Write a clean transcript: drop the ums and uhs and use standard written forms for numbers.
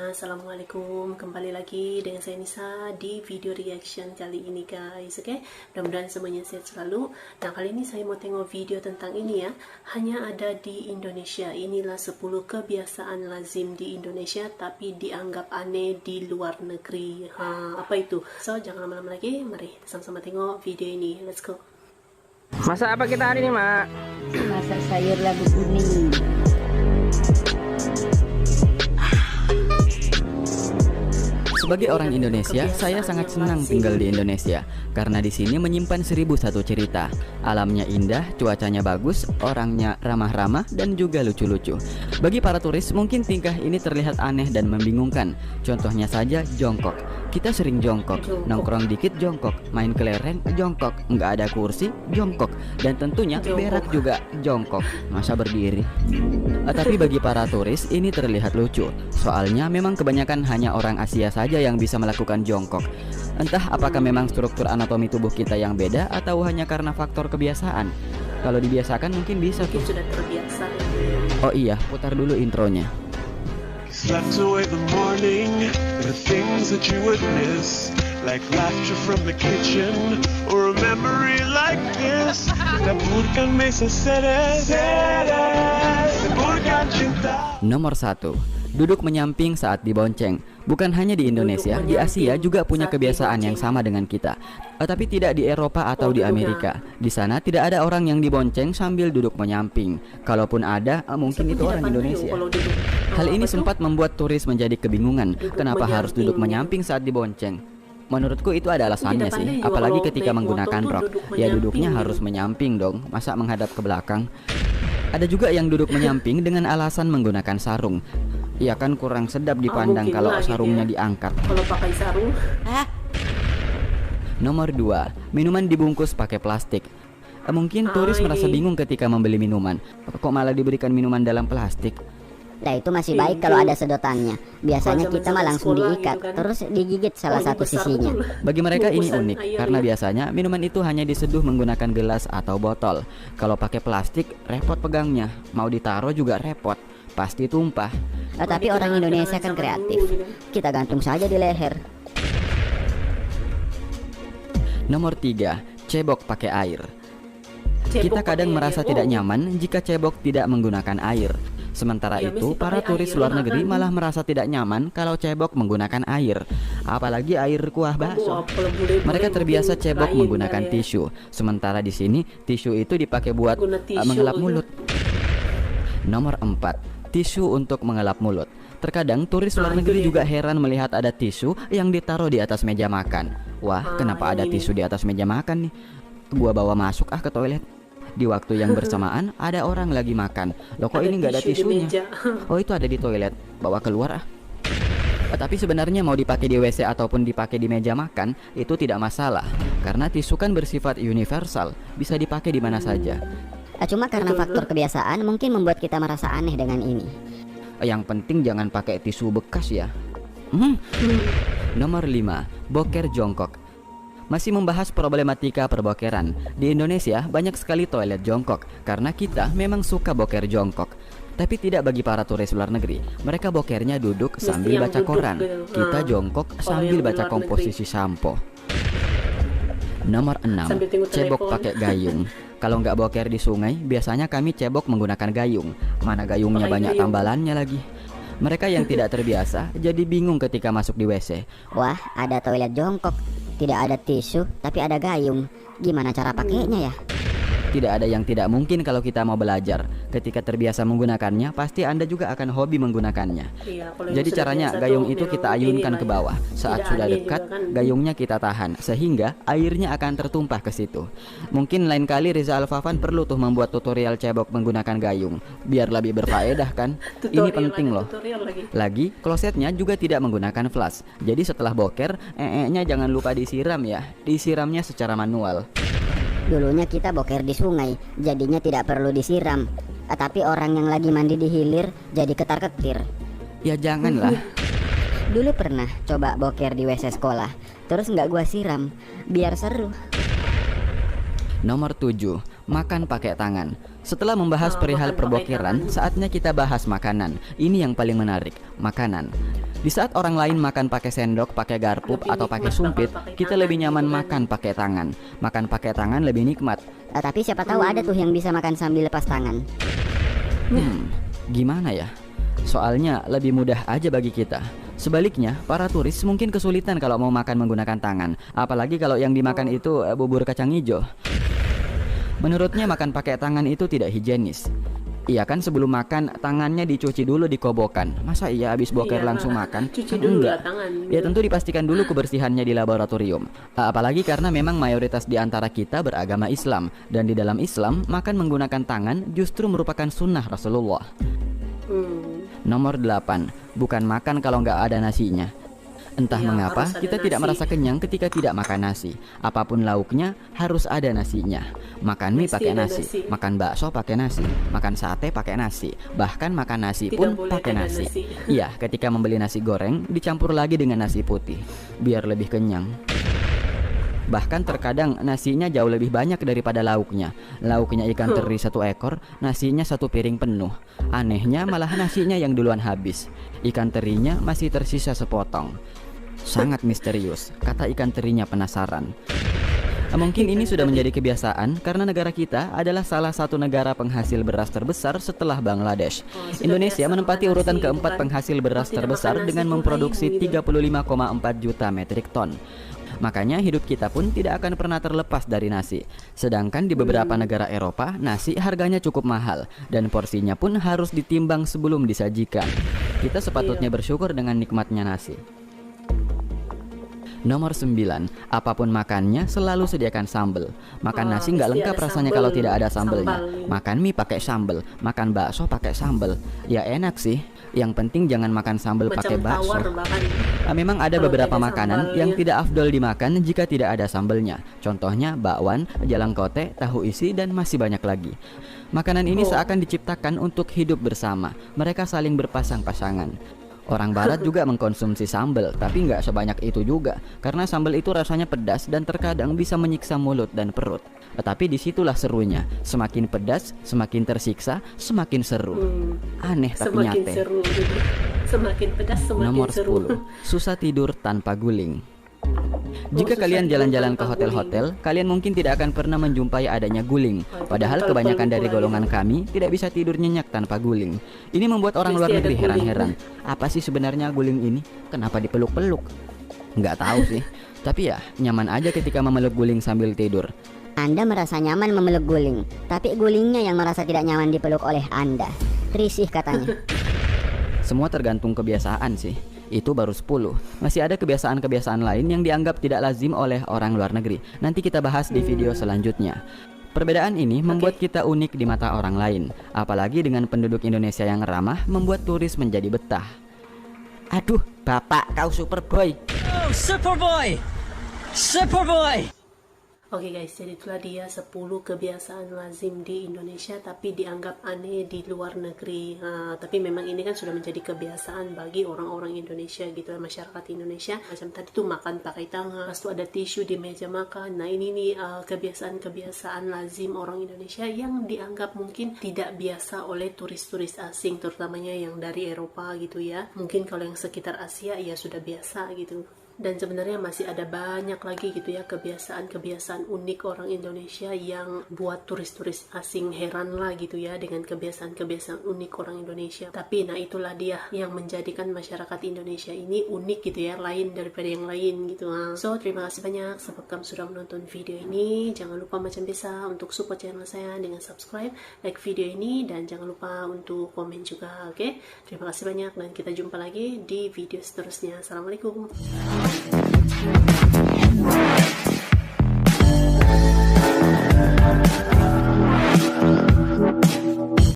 Assalamualaikum, kembali lagi dengan saya Nisa di video reaction kali ini guys. Oke, mudah-mudahan semuanya sehat selalu. Nah, kali ini saya mau tengok video tentang ini ya. Hanya ada di Indonesia. Inilah 10 kebiasaan lazim di Indonesia tapi dianggap aneh di luar negeri. Apa itu? So, jangan lama-lama lagi, mari sama-sama tengok video ini. Let's go. Masak apa kita hari ini, Mak? Masak sayur labu kuning. Sebagai orang Indonesia, saya sangat senang tinggal di Indonesia karena di sini menyimpan 1001 cerita. Alamnya indah, cuacanya bagus, orangnya ramah-ramah dan juga lucu-lucu. Bagi para turis, mungkin tingkah ini terlihat aneh dan membingungkan. Contohnya saja jongkok. Kita sering jongkok, nongkrong dikit jongkok, main kelereng jongkok, nggak ada kursi jongkok, dan tentunya berak juga jongkok. Masa berdiri? Tapi bagi para turis ini terlihat lucu. Soalnya memang kebanyakan hanya orang Asia saja yang bisa melakukan jongkok. Entah apakah memang struktur anatomi tubuh kita yang beda atau hanya karena faktor kebiasaan. Kalau dibiasakan mungkin bisa tuh. Sudah terbiasa. Oh iya, putar dulu intronya. Slept away the morning, the things that you would miss, like laughter from the kitchen, or a memory like this. Taburkan mesa sedes, taburkan cinta. Nomor 1. Duduk menyamping saat dibonceng. Bukan hanya di Indonesia, di Asia juga punya kebiasaan yang sama dengan kita. Tapi tidak di Eropa atau di Amerika. Di sana tidak ada orang yang dibonceng sambil duduk menyamping. Kalaupun ada, mungkin itu orang Indonesia. Hal ini sempat membuat turis menjadi kebingungan. Kenapa harus duduk menyamping saat dibonceng? Menurutku itu ada alasannya sih, apalagi ketika menggunakan rok. Ya duduknya harus menyamping dong, masa menghadap ke belakang. Ada juga yang duduk menyamping dengan alasan menggunakan sarung. Ya kan kurang sedap dipandang kalau sarungnya diangkat. Kalau pakai sarung. Nomor 2, minuman dibungkus pakai plastik. Mungkin turis merasa bingung ketika membeli minuman. Kok malah diberikan minuman dalam plastik? Nah itu masih baik kalau ada sedotannya. Biasanya kita mah langsung diikat, terus digigit salah satu sisinya. Bagi mereka ini unik, karena biasanya minuman itu hanya diseduh menggunakan gelas atau botol. Kalau pakai plastik, repot pegangnya. Mau ditaruh juga repot, pasti tumpah. Tapi orang Indonesia kan kreatif. Kita gantung saja di leher. Nomor 3, cebok pakai air. Kita kadang merasa tidak nyaman jika cebok tidak menggunakan air. Sementara itu, para turis luar negeri malah merasa tidak nyaman kalau cebok menggunakan air. Apalagi air kuah bakso. Mereka terbiasa cebok menggunakan tisu. Sementara di sini, tisu itu dipakai buat mengelap mulut. Nomor 4, tisu untuk mengelap mulut. Terkadang turis luar negeri juga heran melihat ada tisu yang ditaruh di atas meja makan. Wah, kenapa ada tisu di atas meja makan nih? Gua bawa masuk ke toilet. Di waktu yang bersamaan ada orang lagi makan. Loh kok ini nggak ada tisunya? Oh itu ada di toilet, bawa keluar ah. Tapi sebenarnya mau dipakai di WC ataupun dipakai di meja makan itu tidak masalah. Karena tisu kan bersifat universal, bisa dipakai di mana saja. Cuma karena faktor kebiasaan mungkin membuat kita merasa aneh dengan ini. Yang penting jangan pakai tisu bekas ya. Nomor 5, boker jongkok. Masih membahas problematika perbokeran. Di Indonesia banyak sekali toilet jongkok karena kita memang suka boker jongkok. Tapi tidak bagi para turis luar negeri. Mereka bokernya duduk sambil baca koran. Kita jongkok sambil baca komposisi sampo. Nomor 6, cebok pakai gayung. Kalau nggak boker di sungai, biasanya kami cebok menggunakan gayung. Mana gayungnya banyak tambalannya lagi. Mereka yang tidak terbiasa jadi bingung ketika masuk di WC. Wah, ada toilet jongkok. Tidak ada tisu, tapi ada gayung. Gimana cara pakainya ya? Tidak ada yang tidak mungkin kalau kita mau belajar. Ketika terbiasa menggunakannya, pasti Anda juga akan hobi menggunakannya. Jadi caranya gayung itu kita ayunkan ke bawah. Saat sudah dekat, gayungnya kita tahan sehingga airnya akan tertumpah ke situ. Mungkin lain kali Riza Alfafan perlu tuh membuat tutorial cebok menggunakan gayung, biar lebih berfaedah kan. Ini penting loh. Lagi, klosetnya juga tidak menggunakan flash. Jadi setelah boker, nya jangan lupa disiram ya. Disiramnya secara manual. Dulunya kita boker di sungai, jadinya tidak perlu disiram. Tapi orang yang lagi mandi di hilir jadi ketar-ketir. Ya janganlah. Dulu pernah coba boker di WC sekolah, terus nggak gua siram, biar seru. Nomor 7, makan pakai tangan. Setelah membahas perihal perbokeran, saatnya kita bahas makanan. Ini yang paling menarik, makanan. Di saat orang lain makan pakai sendok, pakai garpu, atau pakai sumpit, kita lebih nyaman makan pakai tangan. Makan pakai tangan lebih nikmat. Tapi siapa tahu ada tuh yang bisa makan sambil lepas tangan. Gimana ya? Soalnya lebih mudah aja bagi kita. Sebaliknya, para turis mungkin kesulitan kalau mau makan menggunakan tangan. Apalagi kalau yang dimakan itu bubur kacang hijau. Menurutnya makan pakai tangan itu tidak higienis. Iya kan, sebelum makan tangannya dicuci dulu di kobokan. Masa iya habis boker langsung makan? Cuci dulu Enggak. tangan. Ya tentu dipastikan dulu kebersihannya di laboratorium. Apalagi karena memang mayoritas di antara kita beragama Islam. Dan di dalam Islam, makan menggunakan tangan justru merupakan sunnah Rasulullah. Nomor 8. Bukan makan kalau nggak ada nasinya. Entah Iya, mengapa harus ada kita tidak nasi. merasa kenyang ketika tidak makan nasi. Apapun lauknya harus ada nasinya. Makan mie Mesti pakai ada nasi, nasi. makan bakso pakai nasi, makan sate pakai nasi, bahkan makan nasi Tidak pun boleh pakai ada nasi. nasi. Iya, ketika membeli nasi goreng dicampur lagi dengan nasi putih biar lebih kenyang. Bahkan terkadang nasinya jauh lebih banyak daripada lauknya. Lauknya ikan teri 1 ekor, nasinya 1 piring penuh. Anehnya malah nasinya yang duluan habis. Ikan terinya masih tersisa sepotong. Sangat misterius, kata ikan terinya penasaran. Mungkin ini sudah menjadi kebiasaan karena negara kita adalah salah satu negara penghasil beras terbesar setelah Bangladesh. sudah Indonesia biasa menempati makan urutan nasi, keempat bukan? penghasil beras Tidak terbesar makan nasi dengan pun memproduksi lain gitu. 35,4 juta metrik ton. Makanya hidup kita pun tidak akan pernah terlepas dari nasi. Sedangkan di beberapa negara Eropa, nasi harganya cukup mahal dan porsinya pun harus ditimbang sebelum disajikan. Kita sepatutnya bersyukur dengan nikmatnya nasi. Nomor 9. Apapun makannya selalu sediakan sambal. Makan nasi nggak mesti lengkap ada rasanya sambal. kalau tidak ada sambelnya. Sambal. Makan mie pakai sambal, makan bakso pakai sambal. Ya enak sih. Yang penting jangan makan sambal pakai Macam bakso. tawar bahkan. Memang ada Kalau beberapa tidak ada makanan sambalnya. yang tidak afdol dimakan jika tidak ada sambelnya. Contohnya bakwan, jalangkote, tahu isi, dan masih banyak lagi. Makanan ini seakan diciptakan untuk hidup bersama. Mereka saling berpasang-pasangan. Orang barat juga mengkonsumsi sambal, tapi nggak sebanyak itu juga. Karena sambal itu rasanya pedas dan terkadang bisa menyiksa mulut dan perut. Tetapi disitulah serunya. Semakin pedas, semakin tersiksa, semakin seru. Aneh tapi Semakin nyate. seru gitu. Semakin pedas semakin Nomor seru. 10. Susah tidur tanpa guling. Jika susah kalian tidur jalan-jalan ke tanpa hotel-hotel, kalian mungkin tidak akan pernah menjumpai adanya guling. Padahal tempel kebanyakan dari pula golongan kami tidak bisa tidur nyenyak tanpa guling. Ini membuat orang Mesti luar ada negeri guling. heran-heran. Apa sih sebenarnya guling ini? Kenapa dipeluk-peluk? Nggak tahu sih. Tapi ya, nyaman aja ketika memeluk guling sambil tidur. Anda merasa nyaman memeluk guling, tapi gulingnya yang merasa tidak nyaman dipeluk oleh Anda. Risih katanya. Semua tergantung kebiasaan sih. Itu baru 10. Masih ada kebiasaan-kebiasaan lain yang dianggap tidak lazim oleh orang luar negeri. Nanti kita bahas di video selanjutnya. Perbedaan ini membuat kita unik di mata orang lain. Apalagi dengan penduduk Indonesia yang ramah, membuat turis menjadi betah. Aduh, Bapak, kau Superboy. Oh, Superboy! Superboy! Oke guys, jadi itulah dia 10 kebiasaan lazim di Indonesia tapi dianggap aneh di luar negeri. Tapi memang ini kan sudah menjadi kebiasaan bagi orang-orang Indonesia gitu, masyarakat Indonesia. Macam tadi tuh makan pakai tangan, terus tuh ada tisu di meja makan. Nah ini nih kebiasaan-kebiasaan lazim orang Indonesia yang dianggap mungkin tidak biasa oleh turis-turis asing, terutamanya yang dari Eropa gitu ya. Mungkin kalau yang sekitar Asia ya sudah biasa gitu. Dan sebenarnya masih ada banyak lagi gitu ya kebiasaan-kebiasaan unik orang Indonesia yang buat turis-turis asing heran lah gitu ya dengan kebiasaan-kebiasaan unik orang Indonesia. Tapi nah itulah dia yang menjadikan masyarakat Indonesia ini unik gitu ya, lain daripada yang lain gitu. So terima kasih banyak sebab kamu sudah menonton video ini. Jangan lupa macam biasa untuk support channel saya dengan subscribe, like video ini, dan jangan lupa untuk komen juga. Oke? Terima kasih banyak dan kita jumpa lagi di video seterusnya. Assalamualaikum.